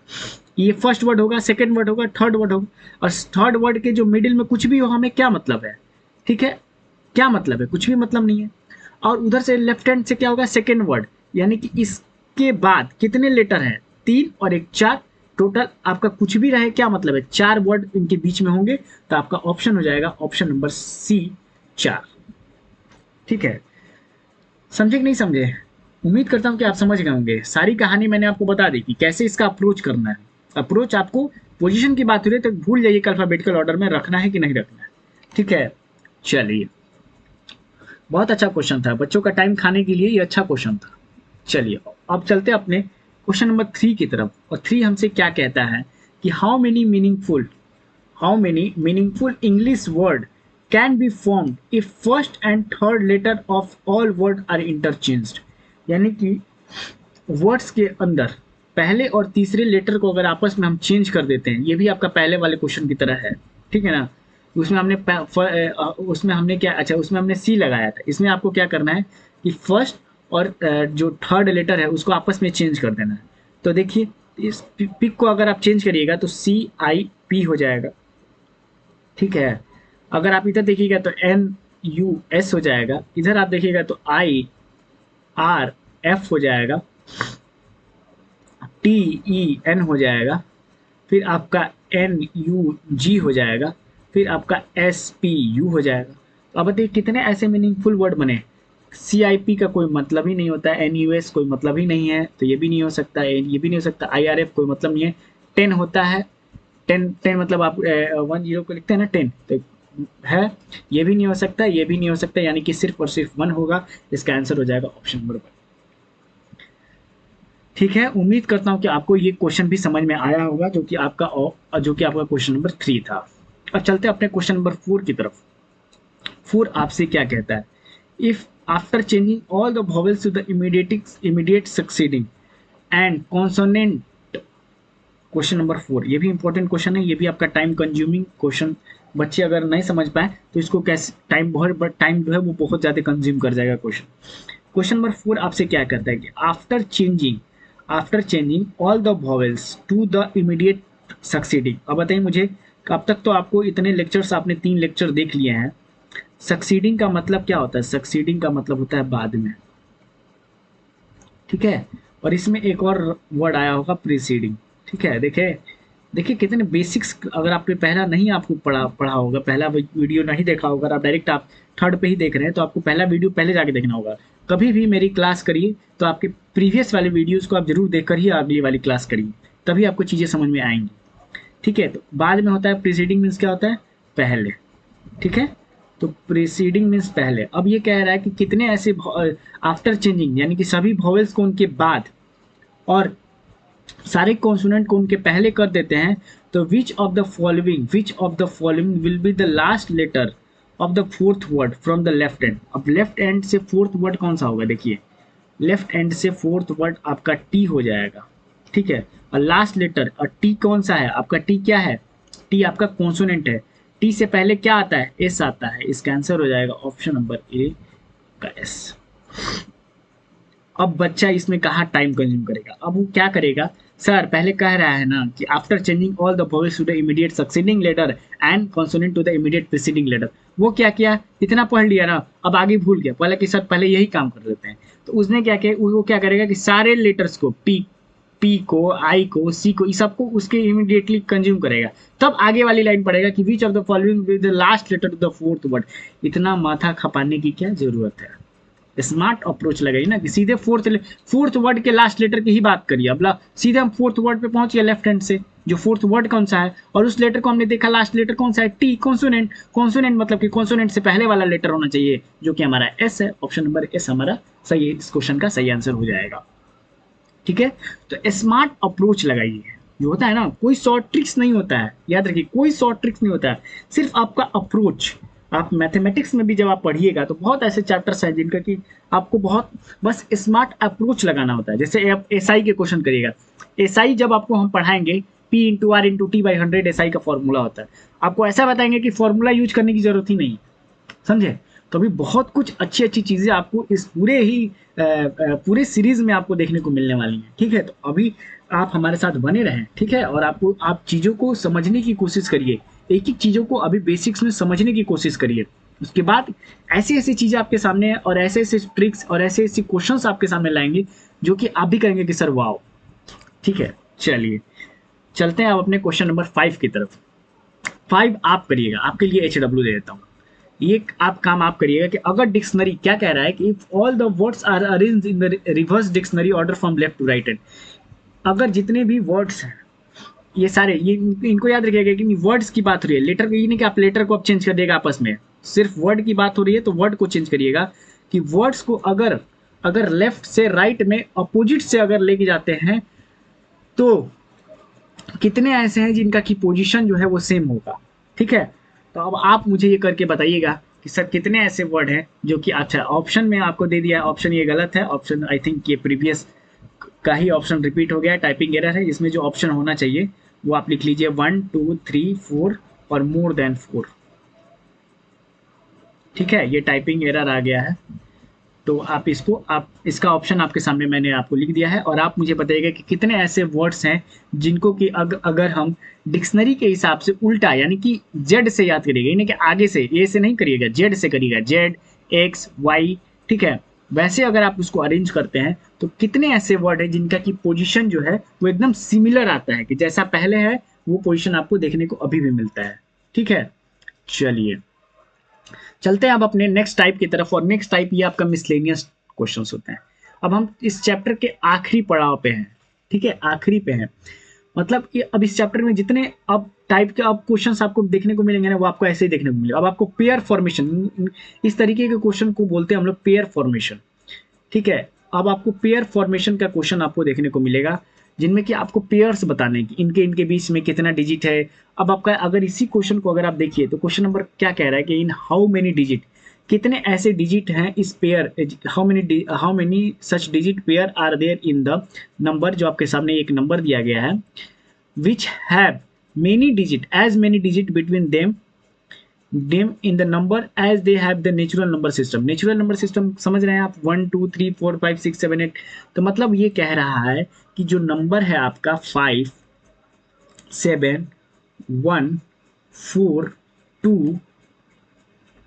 ये फर्स्ट वर्ड होगा, सेकंड वर्ड होगा, थर्ड वर्ड होगा, और थर्ड वर्ड के जो मिडिल में कुछ भी हो हमें क्या मतलब है, ठीक है, क्या मतलब है, कुछ भी मतलब नहीं है। और उधर से लेफ्ट हैंड से क्या होगा, सेकंड वर्ड, यानी कि इसके बाद कितने लेटर हैं, 3 और 1 4, टोटल आपका कुछ भी रहे क्या मतलब है, 4 वर्ड इनके बीच में होंगे, तो आपका ऑप्शन हो जाएगा ऑप्शन नंबर सी 4। ठीक है, समझे कि नहीं समझे? उम्मीद करता हूं कि आप समझ गए होंगे। सारी कहानी मैंने आपको बता दी कि कैसे इसका अप्रोच करना है। अप्रोच आपको पोजीशन की बात हो रही है तो भूल जाइए कि अल्फाबेटिकल ऑर्डर में रखना है कि नहीं रखना है। ठीक है, चलिए, बहुत अच्छा क्वेश्चन था, बच्चों का टाइम खाने के लिए ये अच्छा क्वेश्चन था। चलिए अब चलते अपने क्वेश्चन नंबर 3 की तरफ। और 3 हमसे क्या कहता है कि how many meaningful English word can be formed if first and third letter of all word are interchanged. यानी कि वर्ड्स के अंदर पहले और तीसरे लेटर को अगर आपस में हम चेंज कर देते हैं, ये भी आपका पहले वाले क्वेश्चन की तरह है, ठीक है ना। उसमें हमने क्या, अच्छा उसमें हमने सी लगाया था, इसमें आपको क्या करना है कि फर्स्ट और जो थर्ड लेटर है उसको आपस में चेंज कर देना है। तो देखिए इस पिक को अगर आप चेंज करिएगा तो CIP हो जाएगा, ठीक है। अगर आप इधर देखिएगा तो NUS हो जाएगा, इधर आप देखिएगा तो IRF हो जाएगा, TEN हो जाएगा, फिर आपका NUG हो जाएगा, फिर आपका SPU हो जाएगा। तो अब बताइए कितने ऐसे मीनिंगफुल वर्ड बने। CIP का कोई मतलब ही नहीं होता है, NUS कोई मतलब ही नहीं है, तो ये भी नहीं हो सकता, ये भी नहीं हो सकता, IRF कोई मतलब नहीं है, 10 होता है, 10 मतलब आप 10 को लिखते हैं ना 10, तो है, ये भी नहीं हो सकता, ये भी नहीं हो सकता, यानी कि सिर्फ और सिर्फ 1 होगा। इसका आंसर हो जाएगा ऑप्शन नंबर 1। ठीक है, उम्मीद करता हूं कि आपको ये क्वेश्चन भी समझ में आया होगा, जो कि आपका क्वेश्चन नंबर 3 था। अब चलते हैं अपने क्वेश्चन नंबर 4 की तरफ। 4 आपसे क्या कहता है, if after changing all the vowels to the immediate succeeding and consonant. Question number 4 ये भी इंपॉर्टेंट क्वेश्चन है, ये भी आपका टाइम कंज्यूमिंग क्वेश्चन। बच्चे अगर नहीं समझ पाए तो इसको कैसे, टाइम जो है वो बहुत ज़्यादा कंज्यूम कर जाएगा क्वेश्चन। क्वेश्चन नंबर 4 आपसे क्या कहता है कि after changing all the vowels to the immediate succeeding. अब बताइए मुझे, अब तक तो आपको इतने लेक्चर्स, आपने 3 लेक्चर देख लिए हैं, सक्सीडिंग का मतलब क्या होता है। सक्सीडिंग का मतलब होता है बाद में, ठीक है। और इसमें एक और वर्ड आया होगा प्रीसीडिंग, ठीक है। देखिए कितने बेसिक्स, अगर आपने पहला नहीं आपको पढ़ा होगा, पहला वीडियो नहीं देखा होगा, आप डायरेक्ट आप थर्ड पे ही देख रहे हैं, तो आपको पहला वीडियो पहले जाके देखना होगा। कभी भी मेरी क्लास करिए तो आपके प्रीवियस वाले वीडियोस को आप जरूर देख कर ही अगली वाली क्लास करिए, तभी आपको चीज़ें समझ में आएंगी, ठीक है। तो बाद में होता है प्रीसीडिंग, मीन्स क्या होता है, पहले, ठीक है। तो प्रीसीडिंग मीन्स पहले। अब ये कह रहा है कि कितने ऐसे आफ्टर चेंजिंग, यानी कि सभी वॉवेल्स को उनके बाद और सारे कॉन्सोनेंट को उनके पहले कर देते हैं, तो which of the following will be the last letter of the fourth word from the left end. अब लेफ्ट एंड से फोर्थ वर्ड कौन सा होगा, देखिए लेफ्ट एंड से फोर्थ वर्ड आपका टी हो जाएगा, ठीक है। और लास्ट लेटर, और टी कौन सा है आपका, टी क्या है, टी आपका कॉन्सोनेंट है, टी से पहले क्या आता है, एस आता है। इसका आंसर हो जाएगा ऑप्शन नंबर ए का एस। अब बच्चा इसमें कहाँ टाइम कंज्यूम करेगा, अब वो क्या करेगा, सर पहले कह रहा है ना कि after changing all the vowels to the immediate succeeding letter and consonant to the immediate preceding letter. वो क्या किया, इतना पढ़ लिया ना, अब आगे भूल गया, कि सर पहले यही काम कर लेते हैं। तो उसने क्या किया, वो क्या करेगा कि सारे लेटर्स को पी पी को, आई को, सी को, इस सबको उसके इमीडिएटली कंज्यूम करेगा, तब आगे वाली लाइन पढ़ेगा कि which of the following with the last letter to the fourth word. इतना माथा खपाने की क्या जरूरत है, स्मार्ट अप्रोच लगाइए ना कि सीधे फोर्थ वर्ड के लास्ट लेटर की ही बात करिए। अब सीधे हम फोर्थ वर्ड पे पहुंच गए लेफ्ट हैंड से, जो फोर्थ वर्ड कौन सा है, और उस लेटर को हमने देखा लास्ट लेटर कौन सा है, टी, कॉन्सोनेंट। कॉन्सोनेंट मतलब कि कॉन्सोनेंट से पहले वाला लेटर होना चाहिए, जो कि हमारा एस है। ऑप्शन नंबर एस हमारा सही है, इस क्वेश्चन का सही आंसर हो जाएगा। ठीक है, तो स्मार्ट अप्रोच लगाइए। जो होता है ना, कोई शॉर्ट ट्रिक्स नहीं होता है, याद रखिए, कोई शॉर्ट ट्रिक्स नहीं होता है, सिर्फ आपका अप्रोच। आप मैथमेटिक्स में भी जब आप पढ़िएगा तो बहुत ऐसे चैप्टर्स हैं जिनका कि आपको बहुत बस स्मार्ट अप्रोच लगाना होता है। जैसे आप एसआई के क्वेश्चन करिएगा, एसआई जब आपको हम पढ़ाएंगे, P into R into T by 100 SI का फॉर्मूला होता है, आपको ऐसा बताएंगे कि फॉर्मूला यूज करने की जरूरत ही नहीं, समझे। तो अभी बहुत कुछ अच्छी अच्छी चीज़ें आपको इस पूरे सीरीज में आपको देखने को मिलने वाली हैं। ठीक है, तो अभी आप हमारे साथ बने रहें, ठीक है, और आप चीज़ों को समझने की कोशिश करिए, एक एक चीज़ों को अभी बेसिक्स में समझने की कोशिश करिए। उसके बाद ऐसी ऐसी चीज़ें आपके सामने और ऐसे ऐसे ट्रिक्स और ऐसे ऐसे क्वेश्चंस आपके सामने लाएंगे जो कि आप भी कहेंगे कि सर वाओ। ठीक है, चलिए चलते हैं अब अपने क्वेश्चन नंबर 5 की तरफ। 5 आप करिएगा, आपके लिए HW दे देता हूँ। ये आप काम आप करिएगा कि अगर डिक्शनरी क्या कह रहा है कि if all the words are arranged in the reverse dictionary order from left to right hand, अगर जितने भी वर्ड्स हैं ये सारे, ये इनको याद रखिएगा कि वर्ड्स की बात हो रही है, लेटर ये नहीं कि आप लेटर को आप चेंज कर देगा आपस में, सिर्फ वर्ड की बात हो रही है तो वर्ड को चेंज करिएगा कि वर्ड्स को अगर लेफ्ट से राइट में अपोजिट से अगर लेके जाते हैं तो कितने ऐसे हैं जिनका की पोजीशन जो है वो सेम होगा। ठीक है, तो अब आप मुझे ये करके बताइएगा कि सर कितने ऐसे वर्ड हैं जो कि, अच्छा ऑप्शन में आपको दे दिया है, ऑप्शन ये गलत है, ऑप्शन आई थिंक ये प्रीवियस का ही ऑप्शन रिपीट हो गया है, टाइपिंग एरर है। इसमें जो ऑप्शन होना चाहिए वो आप लिख लीजिए 1 2 3 4 और मोर देन 4। ठीक है, ये टाइपिंग एरर आ गया है, तो आप इसका ऑप्शन आपके सामने मैंने आपको लिख दिया है, और आप मुझे बताइएगा कि कितने ऐसे वर्ड्स हैं जिनको कि अगर हम डिक्शनरी के हिसाब से उल्टा यानी कि जेड से याद करिएगा, यानी कि आगे से, ए से नहीं करिएगा, जेड से करिएगा, जेड एक्स वाई। ठीक है, वैसे अगर आप उसको अरेंज करते हैं तो कितने ऐसे वर्ड है जिनका की पोजिशन जो है वो एकदम सिमिलर आता है, कि जैसा पहले है वो पोजिशन आपको देखने को अभी भी मिलता है। ठीक है, चलिए चलते हैं अब अपने नेक्स्ट टाइप की तरफ, और नेक्स्ट टाइप ये आपका मिसलेनियस क्वेश्चंस होते हैं। अब हम इस चैप्टर के आखिरी पड़ाव पे हैं। ठीक है, आखिरी पे हैं, मतलब कि अब इस चैप्टर में जितने अब टाइप के अब क्वेश्चंस आपको देखने को मिलेंगे ना, वो आपको ऐसे ही देखने को मिलेगा। अब आपको पेयर फॉर्मेशन, इस तरीके के क्वेश्चन को बोलते हैं हम लोग पेयर फॉर्मेशन। ठीक है, अब आपको पेयर फॉर्मेशन का क्वेश्चन आपको देखने को मिलेगा जिनमें कि आपको पेयर्स बताने की, इनके बीच में कितना डिजिट है। अब आपका अगर इसी क्वेश्चन को अगर आप देखिए तो क्वेश्चन नंबर क्या कह रहा है कि इन हाउ मेनी डिजिट, कितने ऐसे डिजिट हैं इस pair, how many such digit pair are there in the number, जो आपके सामने एक नंबर दिया गया है, which have many digit as many digit between them in the number as they have the natural number system। Natural number system समझ रहे हैं आप, 1 2 3 4 5 6 7 8। तो मतलब ये कह रहा है कि जो नंबर है आपका 5 7 1 4 2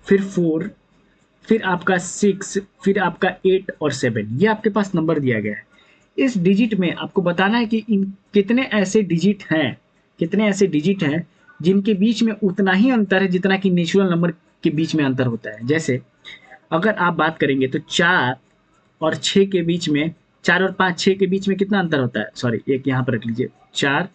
फिर 4 फिर आपका 6 फिर आपका 8 और 7, ये आपके पास नंबर दिया गया है। इस डिजिट में आपको बताना है कि इन कितने ऐसे डिजिट हैं, कितने ऐसे डिजिट हैं जिनके बीच में उतना ही अंतर है जितना कि नेचुरल नंबर के बीच में अंतर होता है। जैसे अगर आप बात करेंगे तो 4 और 6 के बीच में, 4 और 5 6 के बीच में कितना अंतर होता है, सॉरी एक यहाँ पर रख लीजिए, 4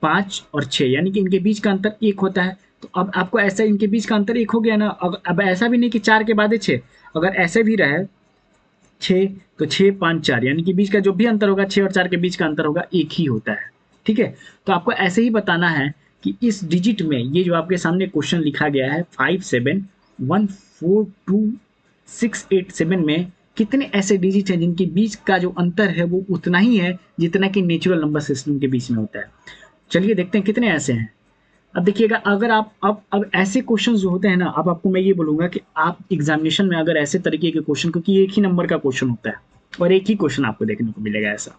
5 और 6, यानी कि इनके बीच का अंतर 1 होता है। तो अब आपको ऐसा इनके बीच का अंतर 1 हो गया ना। अब ऐसा भी नहीं कि 4 के बाद 6, अगर ऐसे भी रहे 6 तो 6 5 4, यानी कि बीच का जो भी अंतर होगा 6 और 4 के बीच का अंतर होगा 1 ही होता है। ठीक है, तो आपको ऐसे ही बताना है कि इस डिजिट में, ये जो आपके सामने क्वेश्चन लिखा गया है 5 7 1 4 2 6 8 7 में कितने ऐसे डिजिट हैं जिनके बीच का जो अंतर है वो उतना ही है जितना कि नेचुरल नंबर सिस्टम के बीच में होता है। चलिए देखते हैं कितने ऐसे हैं। अब देखिएगा, अगर आप अब ऐसे क्वेश्चन जो होते हैं ना, अब आपको मैं ये बोलूँगा कि आप एग्जामिनेशन में अगर ऐसे तरीके के क्वेश्चन, क्योंकि एक ही नंबर का क्वेश्चन होता है और एक ही क्वेश्चन आपको देखने को मिलेगा ऐसा,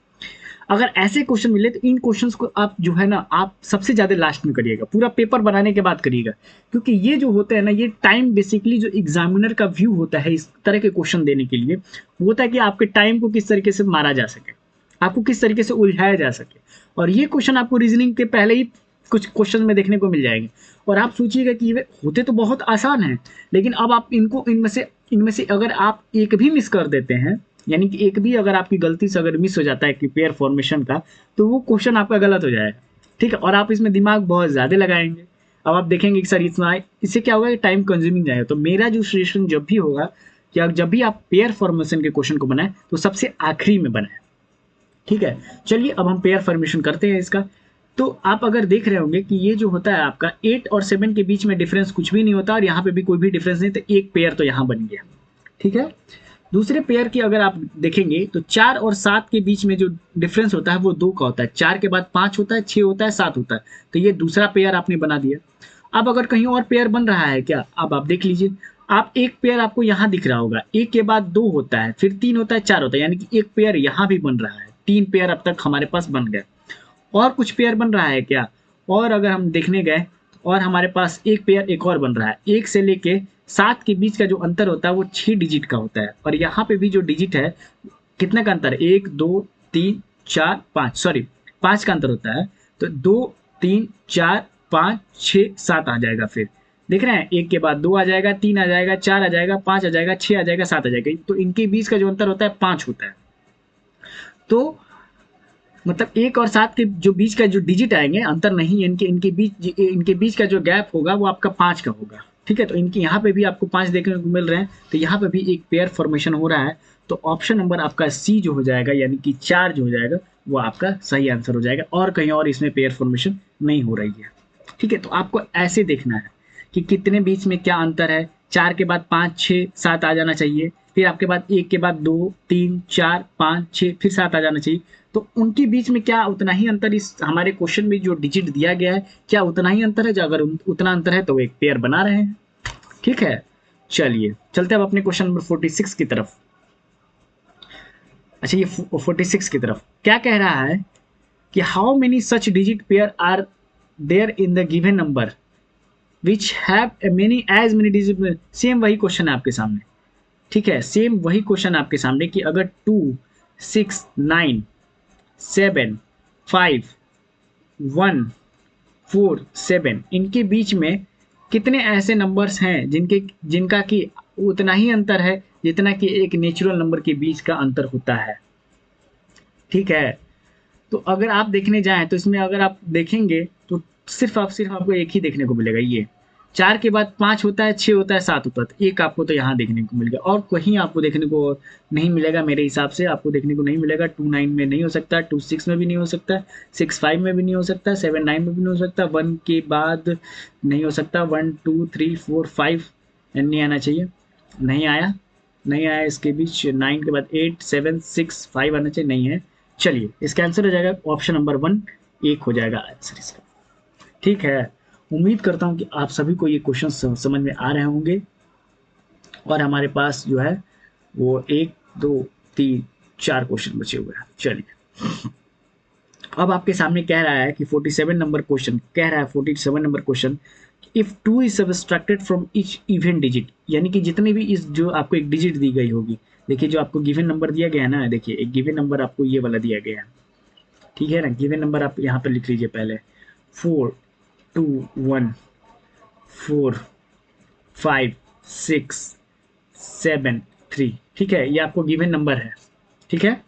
अगर ऐसे क्वेश्चन मिले तो इन क्वेश्चंस को आप जो है ना, आप सबसे ज़्यादा लास्ट में करिएगा, पूरा पेपर बनाने के बाद करिएगा, क्योंकि ये जो होता है ना, ये टाइम बेसिकली जो एग्जामिनर का व्यू होता है इस तरह के क्वेश्चन देने के लिए, वो होता है कि आपके टाइम को किस तरीके से मारा जा सके। आपको किस तरीके से उलझाया जा सके। और ये क्वेश्चन आपको रीजनिंग के पहले ही कुछ क्वेश्चन में देखने को मिल जाएंगे। और आप सोचिएगा कि ये होते तो बहुत आसान हैं, लेकिन अब आप इनको इनमें से अगर आप एक भी मिस कर देते हैं, यानी कि एक भी अगर आपकी गलती से अगर मिस हो जाता है कि पेयर फॉर्मेशन का, तो वो क्वेश्चन आपका गलत हो जाएगा। ठीक है, और आप इसमें दिमाग बहुत ज़्यादा लगाएंगे। अब आप देखेंगे कि सर इतना, इससे क्या होगा कि टाइम कंज्यूमिंग जाएगा। तो मेरा जो सजेशन जब भी होगा कि जब भी आप पेयर फॉर्मेशन के क्वेश्चन को बनाएं तो सबसे आखिरी में बनाएं। ठीक है, चलिए अब हम पेयर फॉर्मेशन करते हैं इसका। तो आप अगर देख रहे होंगे कि ये जो होता है आपका 8 और 7 के बीच में डिफरेंस कुछ भी नहीं होता, और यहाँ पे भी कोई भी डिफरेंस नहीं, तो एक पेयर तो यहाँ बन गया। ठीक है, दूसरे पेयर की अगर आप देखेंगे तो 4 और 7 के बीच में जो डिफरेंस होता है वो 2 का होता है। 4 के बाद 5 होता है, 6 होता है, 7 होता है। तो ये दूसरा पेयर आपने बना दिया। अब अगर कहीं और पेयर बन रहा है क्या, अब आप देख लीजिए। आप एक पेयर आपको यहाँ दिख रहा होगा, एक के बाद 2 होता है, फिर 3 होता है, 4 होता है, यानी कि एक पेयर यहाँ भी बन रहा है। 3 पेयर अब तक हमारे पास बन गए। और कुछ पेयर बन रहा है क्या, और अगर हम देखने गए, और हमारे पास एक पेयर एक और बन रहा है। 1 से लेके 7 के बीच का जो अंतर होता है वो 6 डिजिट का होता है। और यहाँ पे भी जो डिजिट है, कितने का अंतर है, 1 2 3 4 5, सॉरी 5 का अंतर होता है। तो 2 3 4 5 6 7 आ जाएगा। फिर देख रहे हैं, 1 के बाद 2 आ जाएगा, 3 आ जाएगा, 4 आ जाएगा, 5 आ जाएगा, 6 आ जाएगा, 7 आ जाएगा। तो इनके बीच का जो अंतर होता है 5 होता है। तो मतलब 1 और 7 के जो बीच का जो डिजिट आएंगे, अंतर नहीं, इनके बीच का जो गैप होगा वो आपका 5 का होगा। ठीक है, तो इनके यहाँ पे भी आपको 5 देखने को मिल रहे हैं, तो यहाँ पे भी एक पेयर फॉर्मेशन हो रहा है। तो ऑप्शन नंबर आपका सी जो हो जाएगा, यानी कि 4 जो हो जाएगा, वो आपका सही आंसर हो जाएगा। और कहीं और इसमें पेयर फॉर्मेशन नहीं हो रही है। ठीक है, तो आपको ऐसे देखना है कि कितने बीच में क्या अंतर है। 4 के बाद 5 6 7 आ जाना चाहिए, फिर आपके बाद 1 के बाद 2 3 4 5 6 फिर 7 आ जाना चाहिए। तो उनके बीच में क्या उतना ही अंतर, इस हमारे क्वेश्चन में जो डिजिट दिया गया है, क्या उतना ही अंतर है? जो अगर उतना अंतर है तो वो एक पेयर बना रहे हैं। ठीक है, चलिए चलते हैं अब अपने क्वेश्चन नंबर 46 की तरफ। अच्छा, ये 46 की तरफ क्या कह रहा है कि how many such digit pair are there in the given number which have many as many digit. Same वही क्वेश्चन है आपके सामने। ठीक है, सेम वही क्वेश्चन आपके सामने कि अगर 2 6 9 7 5 1 4 7 इनके बीच में कितने ऐसे नंबर्स हैं जिनका कि उतना ही अंतर है जितना कि एक नेचुरल नंबर के बीच का अंतर होता है। ठीक है, तो अगर आप देखने जाएं तो इसमें अगर आप देखेंगे तो सिर्फ आपको एक ही देखने को मिलेगा। ये 4 के बाद 5 होता है, 6 होता है, 7 होता है, तो एक आपको तो यहाँ देखने को मिल गया, और कहीं आपको देखने को नहीं मिलेगा। मेरे हिसाब से आपको देखने को नहीं मिलेगा। 2 9 में नहीं हो सकता, 2 6 में भी नहीं हो सकता, 6 5 में भी नहीं हो सकता, 7 9 में भी नहीं हो सकता, 1 के बाद नहीं हो सकता, 1 2 3 4 5 नहीं आना चाहिए, नहीं आया, नहीं आया। इसके बीच 9 के बाद 8 7 6 5 आना चाहिए, नहीं है। चलिए, इसका आंसर हो जाएगा ऑप्शन नंबर 1, 1 हो जाएगा आंसर इसका। ठीक है, उम्मीद करता हूँ कि आप सभी को ये क्वेश्चन समझ में आ रहे होंगे। और हमारे पास जो है वो 1 2 3 4 क्वेश्चन बचे हुए हैं। चलिए, अब आपके सामने कह रहा है कि 47 नंबर क्वेश्चन कह रहा है, 47 number question, if 2 is subtracted from each even digit, यानी कि जितने भी इस जो आपको एक डिजिट दी गई होगी। देखिए, जो आपको गिवन नंबर दिया गया है ना, देखिए एक गिवन नंबर आपको ये वाला दिया गया है। ठीक है ना, गिवन नंबर आप यहाँ पर लिख लीजिए पहले, 4 2 1 4 5 6 7 3। ठीक है, ये आपको गिवन नंबर है। ठीक है,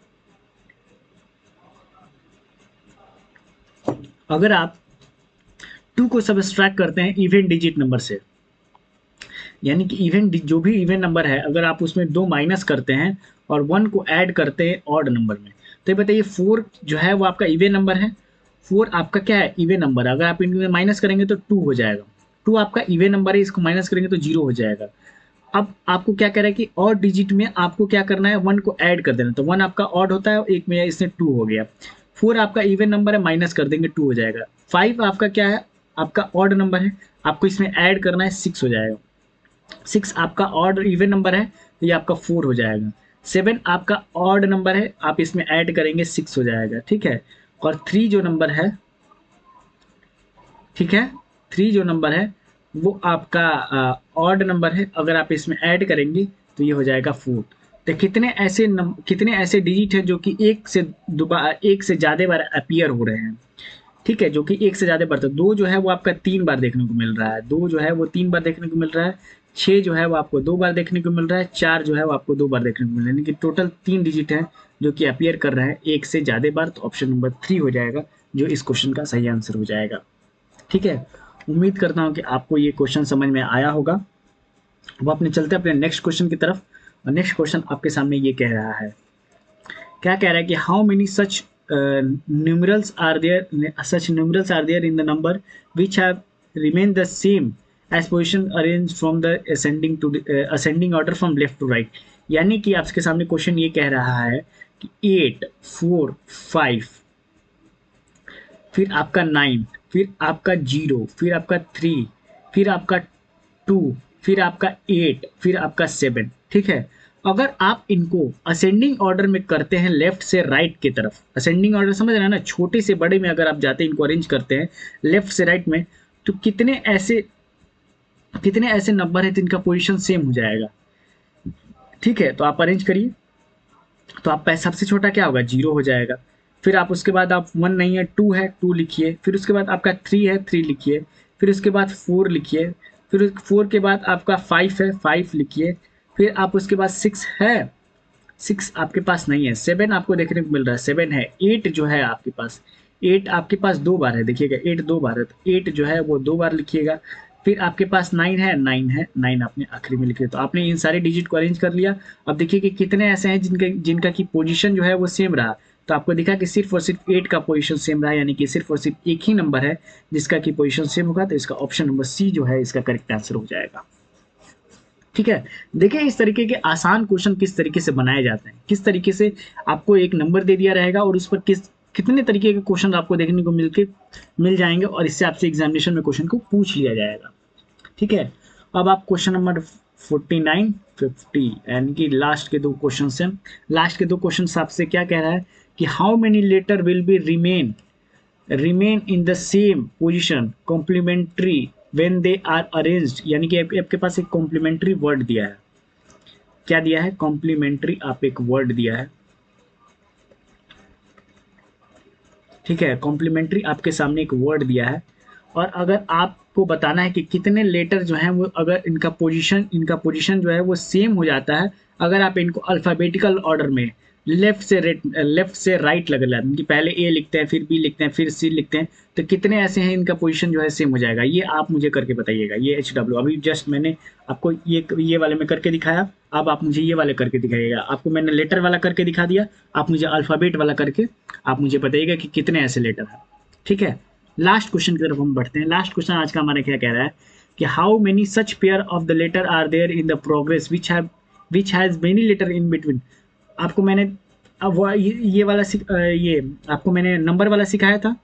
अगर आप 2 को सबट्रैक्ट करते हैं इवन डिजिट नंबर से, यानी कि जो भी इवन नंबर है, अगर आप उसमें 2 माइनस करते हैं और 1 को ऐड करते हैं ऑड नंबर में, तो ये बताइए 4 जो है वो आपका इवन नंबर है। 4 आपका क्या है, इवन नंबर। अगर आप इनमें माइनस करेंगे तो 2 हो जाएगा। 2 आपका इवन नंबर है, इसको माइनस करेंगे तो 0 हो जाएगा। अब आपको क्या कह रहा है कि ऑड डिजिट में आपको क्या करना है, 1 को ऐड कर देना। तो 1 आपका ऑड होता है, एक में इसमें 2 हो गया। 4 आपका इवन नंबर है, माइनस कर देंगे 2 हो जाएगा। 5 आपका क्या है, आपका ऑड नंबर है, आपको इसमें ऐड करना है, 6 हो जाएगा। 6 आपका ऑड इवन नंबर है, तो ये आपका 4 हो जाएगा। 7 आपका ऑड नंबर है, आप इसमें ऐड करेंगे 6 हो जाएगा। ठीक है, और 3 जो नंबर है, ठीक है, 3 जो नंबर है वो आपका ऑड नंबर है, अगर आप इसमें ऐड करेंगे तो ये हो जाएगा 4। तो कितने ऐसे डिजिट हैं जो कि एक से ज़्यादा बार अपीयर हो रहे हैं, ठीक है, जो कि एक से ज़्यादा बार, तो दो जो है वो आपका 3 बार देखने को मिल रहा है, दो जो है वो 3 बार देखने को मिल रहा है, 6 जो है वो आपको 2 बार देखने को मिल रहा है, 4 जो है वो आपको 2 बार देखने को मिल रहा है, यानी कि टोटल 3 डिजिट हैं जो कि अपीयर कर रहा है एक से ज़्यादा बार, तो ऑप्शन नंबर 3 हो जाएगा जो इस क्वेश्चन का सही आंसर हो जाएगा। ठीक है, उम्मीद करता हूँ कि आपको ये क्वेश्चन समझ में आया होगा। अब अपने चलते हैं अपने नेक्स्ट क्वेश्चन की तरफ, और नेक्स्ट क्वेश्चन आपके सामने ये कह रहा है, क्या कह रहा है कि how many such numerals are there in the number which have remain the same as position arrange from the ascending order from left to right. यानी कि आपके सामने क्वेश्चन ये कह रहा है कि 8, 4, 5, फिर आपका 9, फिर आपका 0, फिर आपका 3, फिर आपका 2, फिर आपका 8, फिर आपका 7, ठीक है। अगर आप इनको असेंडिंग ऑर्डर में करते हैं लेफ्ट से राइट की तरफ, असेंडिंग ऑर्डर समझ रहे हैं ना, छोटे से बड़े में अगर आप जाते हैं इनको अरेंज करते हैं लेफ्ट से राइट में, तो कितने ऐसे नंबर है जिनका पोजीशन सेम हो जाएगा। ठीक है, तो आप अरेंज करिए, तो आपका सबसे छोटा क्या होगा, 0 हो जाएगा। फिर आप उसके बाद आप 1 नहीं है, 2 है, 2 लिखिए। फिर उसके बाद आपका 3 है, 3 लिखिए। फिर उसके बाद 4 लिखिए। फिर 4 के बाद आपका 5 है, 5 लिखिए। फिर आप उसके बाद 6 है, 6 आपके पास नहीं है। 7 आपको देखने को मिल रहा है, 7 है। 8 जो है आपके पास, 8 आपके पास 2 बार है, देखिएगा 8 2 बार है, तो 8 जो है वो 2 बार लिखिएगा। फिर आपके पास 9 है, 9 है, 9 आपने आखिरी में लिखे। तो आपने इन सारे डिजिट को अरेंज कर लिया। अब देखिए कि कितने ऐसे हैं जिनका की पोजीशन जो है वो सेम रहा। तो आपको दिखा कि सिर्फ और सिर्फ 8 का पोजीशन सेम रहा, यानी कि सिर्फ और सिर्फ एक ही नंबर है जिसका की पोजीशन सेम होगा। तो इसका ऑप्शन नंबर सी जो है इसका करेक्ट आंसर हो जाएगा। ठीक है, देखिए इस तरीके के आसान क्वेश्चन किस तरीके से बनाए जाते हैं, किस तरीके से आपको एक नंबर दे दिया रहेगा और उस पर कितने तरीके के क्वेश्चन आपको देखने को मिल जाएंगे, और इससे आपसे एग्जामिनेशन में क्वेश्चन को पूछ लिया जाएगा। ठीक है, अब आप क्वेश्चन नंबर 49, 50 यानी कि लास्ट के दो क्वेश्चन हैं। लास्ट के दो क्वेश्चन आपसे क्या कह रहा है कि how many letter will be remain in the same position complementary when they are arranged, यानी कि आपके पास एक कॉम्प्लीमेंट्री वर्ड दिया है। क्या दिया है, कॉम्प्लीमेंट्री आप एक वर्ड दिया है। ठीक है, कॉम्प्लीमेंट्री आपके सामने एक वर्ड दिया है, और अगर आपको बताना है कि कितने लेटर जो हैं वो, अगर इनका पोजीशन जो है वो सेम हो जाता है, अगर आप इनको अल्फ़ाबेटिकल ऑर्डर में लेफ्ट से राइट लग रहा है कि पहले ए लिखते हैं, फिर बी लिखते हैं, फिर सी लिखते हैं, तो कितने ऐसे हैं इनका पोजीशन जो है सेम हो जाएगा, ये आप मुझे करके बताइएगा। ये HW अभी जस्ट मैंने आपको ये वाले में करके दिखाया, अब आप मुझे ये वाले करके दिखाइएगा। आपको मैंने लेटर वाला करके दिखा दिया, आप मुझे अल्फ़ाबेट वाला करके आप मुझे बताइएगा कि कितने ऐसे लेटर हैं। ठीक है, लास्ट क्वेश्चन की तरफ हम बढ़ते हैं। लास्ट क्वेश्चन आज का हमारा क्या कह रहा है कि how many such pair of the letter are there in the progress which has many letter in between. आपको मैंने अब ये वाला ये आपको मैंने नंबर वाला सिखाया था,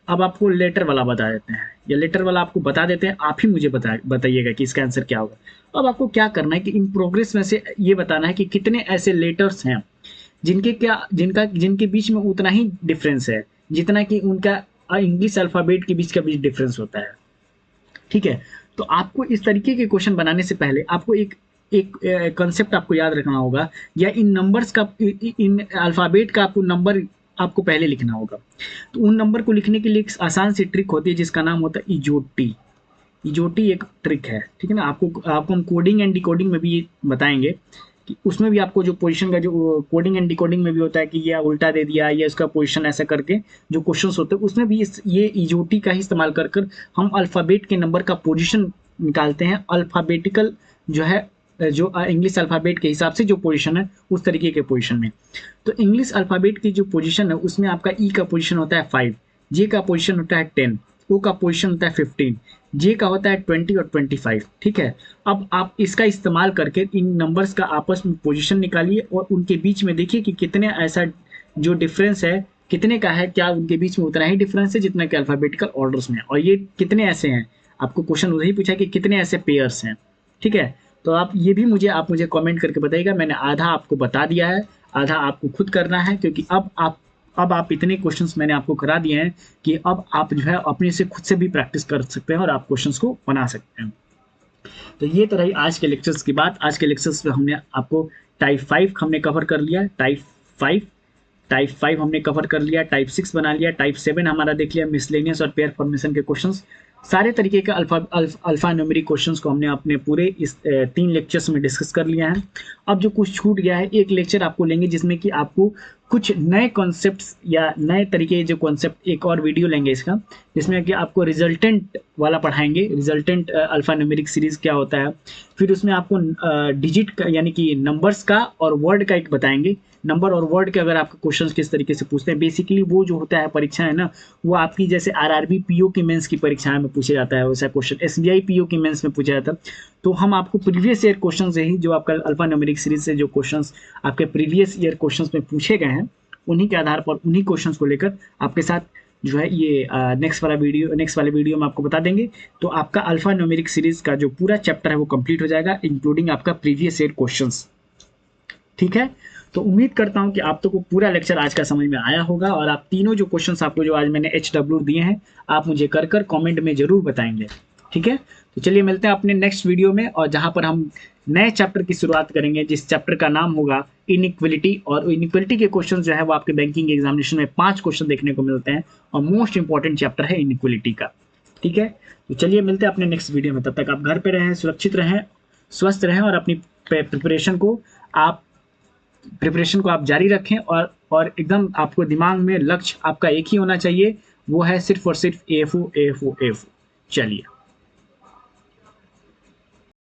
अब आपको लेटर वाला बता देते हैं, या लेटर वाला आपको बता देते हैं, आप ही मुझे बताइएगा कि इसका आंसर क्या होगा। अब आपको क्या करना है कि इन प्रोग्रेस में से ये बताना है कि कितने ऐसे लेटर्स हैं जिनके बीच में उतना ही डिफरेंस है जितना कि उनका इंग्लिश अल्फ़ाबेट के बीच का डिफरेंस होता है। ठीक है, तो आपको इस तरीके के क्वेश्चन बनाने से पहले आपको एक एक कॉन्सेप्ट आपको याद रखना होगा, या इन नंबर्स का इन अल्फ़ाबेट का आपको नंबर आपको पहले लिखना होगा। तो उन नंबर को लिखने के लिए एक आसान सी ट्रिक होती है जिसका नाम होता है इजोटी। इजोटी एक ट्रिक है, ठीक है ना। आपको हम कोडिंग एंड डिकोडिंग में भी ये बताएंगे कि उसमें भी आपको जो पोजीशन का जो कोडिंग एंड डिकोडिंग में भी होता है कि ये उल्टा दे दिया या इसका पोजीशन ऐसा करके जो क्वेश्चंस होते हैं उसमें भी ये इजोटी का ही इस्तेमाल कर हम अल्फ़ाबेट के नंबर का पोजीशन निकालते हैं। अल्फ़ाबेटिकल जो है, जो इंग्लिश अल्फ़ाबेट के हिसाब से जो पोजीशन है उस तरीके के पोजीशन में। तो इंग्लिश अल्फ़ाबेट की जो पोजीशन है उसमें आपका ई का पोजीशन होता है 5, जे का पोजीशन होता है 10, ओ का पोजीशन होता है 15, जे का होता है 20 और 25। ठीक है, अब आप इसका इस्तेमाल करके इन नंबर्स का आपस में पोजीशन निकालिए और उनके बीच में देखिए कि कितने ऐसा जो डिफरेंस है कितने का है, क्या उनके बीच में उतना ही डिफरेंस है जितना कि अल्फ़ाबेटिकल ऑर्डर्स में, और ये कितने ऐसे हैं। आपको क्वेश्चन उधर ही पूछा कि कितने ऐसे पेयर्स हैं। ठीक है, तो आप मुझे कमेंट करके बताइएगा। मैंने आधा आपको बता दिया है, आधा आपको खुद करना है, क्योंकि अब आप इतने क्वेश्चंस मैंने आपको करा दिए हैं कि अब आप जो है अपने से खुद से भी प्रैक्टिस कर सकते हैं और आप क्वेश्चंस को बना सकते हैं। तो ये तो रही आज के लेक्चर्स की बात। आज के लेक्चर्स में हमने आपको टाइप 5 हमने कवर कर लिया, टाइप 5 हमने कवर कर लिया, टाइप 6 बना लिया, टाइप 7 हमारा देख लिया, मिसलेनियस और पेयर फॉर्मेशन के क्वेश्चंस। सारे तरीके के अल्फा न्यूमेरिक क्वेश्चंस को हमने अपने पूरे इस 3 लेक्चर्स में डिस्कस कर लिया है। अब जो कुछ छूट गया है, एक लेक्चर आपको लेंगे जिसमें कि आपको कुछ नए कॉन्सेप्ट्स या नए तरीके जो कॉन्सेप्ट, एक और वीडियो लेंगे इसका, जिसमें कि आपको रिजल्टेंट वाला पढ़ाएंगे, रिजल्टेंट अल्फा न्यूमेरिक सीरीज क्या होता है। फिर उसमें आपको डिजिट का यानी कि नंबर्स का और वर्ड का एक बताएंगे, नंबर और वर्ड के अगर आपके क्वेश्चंस किस तरीके से पूछते हैं। बेसिकली वो जो होता है परीक्षा है ना, वो आपकी जैसे आरआरबी पीओ की मेंस की परीक्षाएं में पूछा जाता है वैसा क्वेश्चन एसबीआई पीओ की मेंस में पूछा जाता है। तो हम आपको प्रीवियस ईयर क्वेश्चन से ही, जो आपका अल्फा न्यूमेरिक सीरीज से जो क्वेश्चंस आपके प्रीवियस ईयर क्वेश्चंस में पूछे गए हैं, उन्हीं के आधार पर उन्हीं क्वेश्चंस को लेकर आपके साथ जो है ये नेक्स्ट वाले वीडियो में आपको बता देंगे। तो आपका अल्फा न्यूमेरिक सीरीज का जो पूरा चैप्टर है वो कंप्लीट हो जाएगा, इंक्लूडिंग आपका प्रीवियस ईयर क्वेश्चंस। ठीक है, तो उम्मीद करता हूं कि आप तो को पूरा लेक्चर आज का समझ में आया होगा, और आप तीनों जो क्वेश्चंस आपको जो आज मैंने HW दिए हैं, आप मुझे कर कमेंट में जरूर बताएंगे। ठीक है, तो चलिए मिलते हैं अपने नेक्स्ट वीडियो में, और जहां पर हम नए चैप्टर की शुरुआत करेंगे, जिस चैप्टर का नाम होगा इनइक्वलिटी। और इनइक्वलिटी के क्वेश्चन जो है वो आपके बैंकिंग एग्जामिनेशन में 5 क्वेश्चन देखने को मिलते हैं, और मोस्ट इंपॉर्टेंट चैप्टर है इनइक्वलिटी का। ठीक है, तो चलिए मिलते हैं अपने नेक्स्ट वीडियो में। तब तक आप घर पे रहें, सुरक्षित रहें, स्वस्थ रहें, और अपनी प्रिपरेशन को आप जारी रखें। और एकदम आपको दिमाग में लक्ष्य आपका एक ही होना चाहिए, वो है सिर्फ और सिर्फ AFO AFO AFO। चलिए।